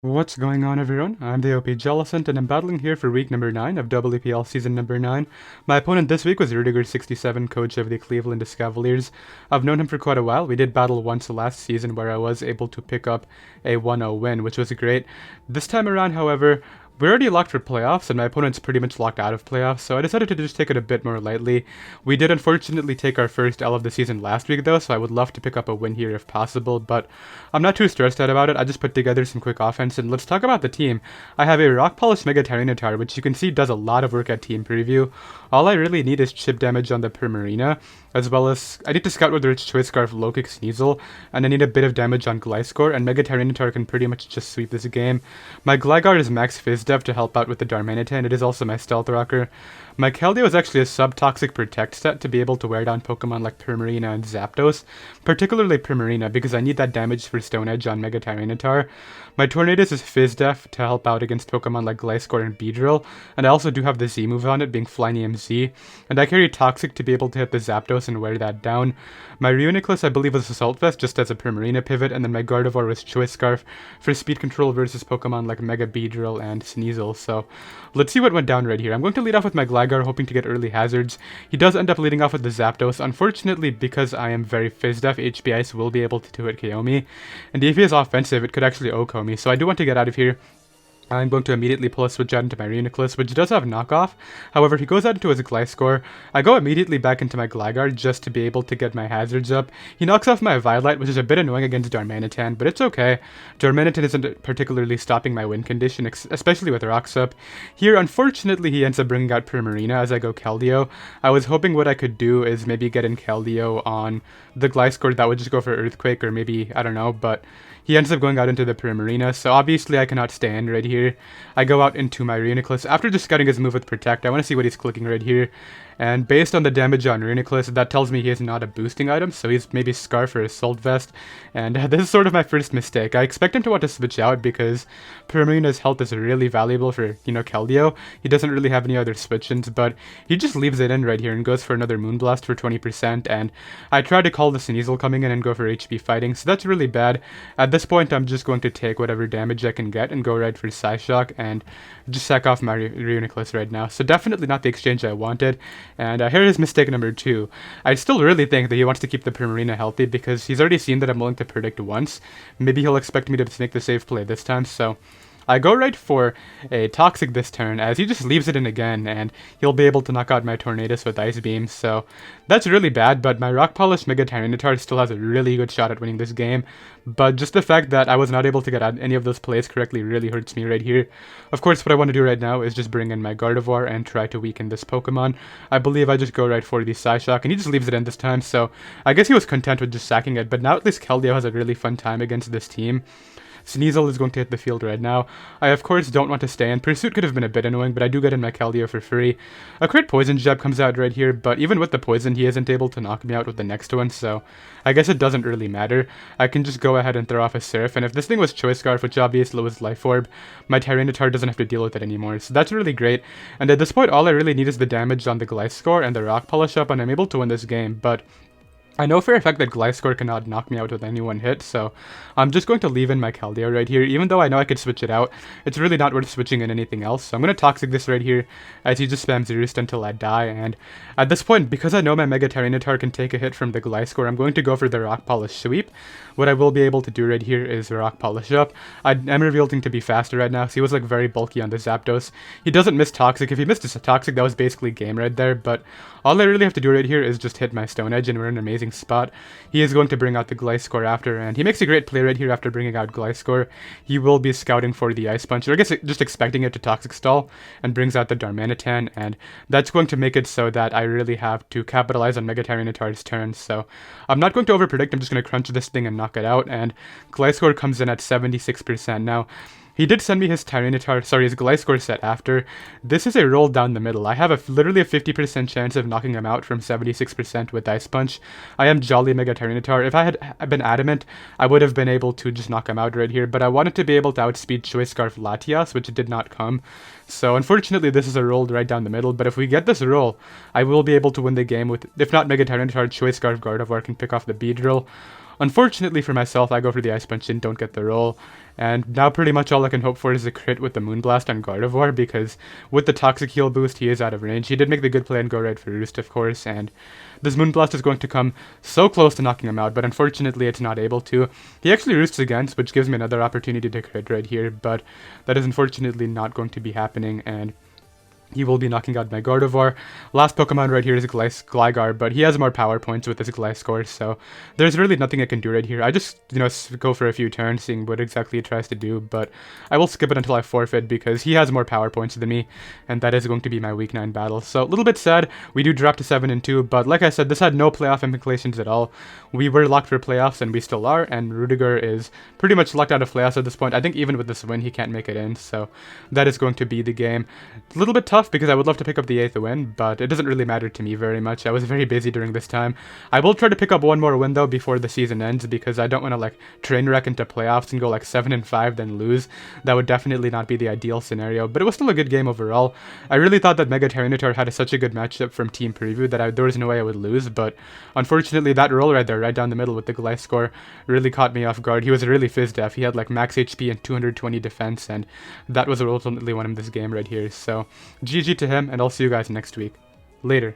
What's going on, everyone? I'm the OPJellicent, and I'm battling here for week number 9 of WPL season number 9. My opponent this week was Rudiger67, coach of the Cleveland Escavaliers. I've known him for quite a while. We did battle once last season where I was able to pick up a 1-0 win, which was great. This time around, however, we're already locked for playoffs, and my opponent's pretty much locked out of playoffs, so I decided to just take it a bit more lightly. We did unfortunately take our first L of the season last week, though, so I would love to pick up a win here if possible, but I'm not too stressed out about it. I just put together some quick offense, and let's talk about the team. I have a Rock Polish Mega Tyranitar, which you can see does a lot of work at team preview. All I really need is chip damage on the Primarina, as well as I need to scout whether it's Choice Scarf, Low Kick, Sneasel, and I need a bit of damage on Gliscor, and Mega Tyranitar can pretty much just sweep this game. My Gligar is max Fizz Def to help out with the Darmanitan, and it is also my Stealth Rocker. My Keldeo is actually a sub-toxic Protect set to be able to wear down Pokemon like Primarina and Zapdos, particularly Primarina because I need that damage for Stone Edge on Mega Tyranitar. My Tornadus is Fizz Def to help out against Pokemon like Gliscor and Beedrill, and I also do have the Z move on it, being Flynium Z, and I carry Toxic to be able to hit the Zapdos and wear that down. My Reuniclus I believe was Assault Vest just as a Primarina pivot, and then my Gardevoir was Choice Scarf for speed control versus Pokemon like Mega Beedrill and Sneasel. So let's see what went down right here. I'm going to lead off with my Gligar, hoping to get early hazards. He does end up leading off with the Zapdos. Unfortunately, because I am very Fizz Def, HP Ice will be able to 2-hit KO me, and if he is offensive, it could actually OHKO me, so I do want to get out of here. I'm going to immediately pull a switch out into my Reuniclus, which does have knockoff. However, if he goes out into his Gliscor, I go immediately back into my Gligar just to be able to get my hazards up. He knocks off my Violite, which is a bit annoying against Darmanitan, but it's okay. Darmanitan isn't particularly stopping my win condition, especially with Rocks up. Here, unfortunately, he ends up bringing out Primarina as I go Keldeo. I was hoping what I could do is maybe get in Keldeo on the Gliscor that would just go for Earthquake, or maybe, I don't know, but he ends up going out into the Primarina, so obviously I cannot stand right here. I go out into my Reuniclus. After just cutting his move with Protect, I want to see what he's clicking right here. And based on the damage on Reuniclus, that tells me he is not a boosting item, so he's maybe Scarf or Assault Vest. And this is sort of my first mistake. I expect him to want to switch out because Primarina's health is really valuable for, Keldeo. He doesn't really have any other switch-ins, but he just leaves it in right here and goes for another Moonblast for 20%. And I try to call the Sneasel coming in and go for HP fighting, so that's really bad. At this point, I'm just going to take whatever damage I can get and go right for Psyshock and just sack off my Reuniclus right now. So definitely not the exchange I wanted. And here is mistake number 2. I still really think that he wants to keep the Primarina healthy because he's already seen that I'm willing to predict once. Maybe he'll expect me to make the safe play this time, so I go right for a Toxic this turn, as he just leaves it in again, and he'll be able to knock out my Tornadus with Ice Beam, so that's really bad, but my Rock Polish Mega Tyranitar still has a really good shot at winning this game, but just the fact that I was not able to get any of those plays correctly really hurts me right here. Of course, what I want to do right now is just bring in my Gardevoir and try to weaken this Pokemon. I believe I just go right for the Psyshock, and he just leaves it in this time, so I guess he was content with just sacking it, but now at least Keldeo has a really fun time against this team. Sneasel is going to hit the field right now. I of course don't want to stay in. Pursuit could have been a bit annoying, but I do get in my Keldeo for free. A crit Poison Jab comes out right here, but even with the poison, he isn't able to knock me out with the next one, so I guess it doesn't really matter. I can just go ahead and throw off a Surf, and if this thing was Choice Scarf, which obviously was Life Orb, my Tyranitar doesn't have to deal with it anymore, so that's really great. And at this point, all I really need is the damage on the Gliscor and the Rock Polish up, and I'm able to win this game, but I know for a fact that Gliscor cannot knock me out with any one hit, so I'm just going to leave in my Keldeo right here. Even though I know I could switch it out, it's really not worth switching in anything else. So I'm going to Toxic this right here as he just spams Roost until I die. And at this point, because I know my Mega Tyranitar can take a hit from the Gliscor, I'm going to go for the Rock Polish Sweep. What I will be able to do right here is Rock Polish up. I'm revealing to be faster right now, so he was like very bulky on the Zapdos. He doesn't miss Toxic. If he missed a Toxic, that was basically game right there, but all I really have to do right here is just hit my Stone Edge and we're in an amazing spot. He is going to bring out the Gliscor after, and he makes a great play right here after bringing out Gliscor. He will be scouting for the Ice Punch, or I guess just expecting it to Toxic Stall, and brings out the Darmanitan, and that's going to make it so that I really have to capitalize on Mega Tyranitar's turn, so I'm not going to overpredict, I'm just going to crunch this thing and knock it out, and Gliscor comes in at 76%. Now, he did send me his his Gliscor set after. This is a roll down the middle. I have literally a 50% chance of knocking him out from 76% with Ice Punch. I am Jolly Mega Tyranitar. If I had been adamant, I would have been able to just knock him out right here, but I wanted to be able to outspeed Choice Scarf Latias, which did not come. So unfortunately, this is a roll right down the middle, but if we get this roll, I will be able to win the game with, if not Mega Tyranitar, Choice Scarf Gardevoir can pick off the Beedrill. Unfortunately for myself, I go for the Ice Punch and don't get the roll. And now pretty much all I can hope for is a crit with the Moonblast on Gardevoir, because with the Toxic Heal boost, he is out of range. He did make the good play and go right for Roost, of course, and this Moonblast is going to come so close to knocking him out, but unfortunately it's not able to. He actually Roosts again, which gives me another opportunity to crit right here, but that is unfortunately not going to be happening, and he will be knocking out my Gardevoir. Last Pokemon right here is Gligar, but he has more power points with his Gliscor, so there's really nothing I can do right here. I just, go for a few turns, seeing what exactly he tries to do, but I will skip it until I forfeit because he has more power points than me, and that is going to be my Week 9 battle. So a little bit sad, we do drop to 7-2, but like I said, this had no playoff implications at all. We were locked for playoffs, and we still are, and Rudiger is pretty much locked out of playoffs at this point. I think even with this win, he can't make it in, so that is going to be the game. A little bit tough, because I would love to pick up the 8th win, but it doesn't really matter to me very much. I was very busy during this time. I will try to pick up one more win though before the season ends, because I don't want to train wreck into playoffs and go 7-5 then lose. That would definitely not be the ideal scenario, but it was still a good game overall. I really thought that Mega Tyranitar had such a good matchup from Team Preview that there was no way I would lose, but unfortunately that roll right there, right down the middle with the Gliscor, really caught me off guard. He was really Fizz-Def. He had max HP and 220 defense, and that was what ultimately won him this game right here. So GG to him, and I'll see you guys next week. Later.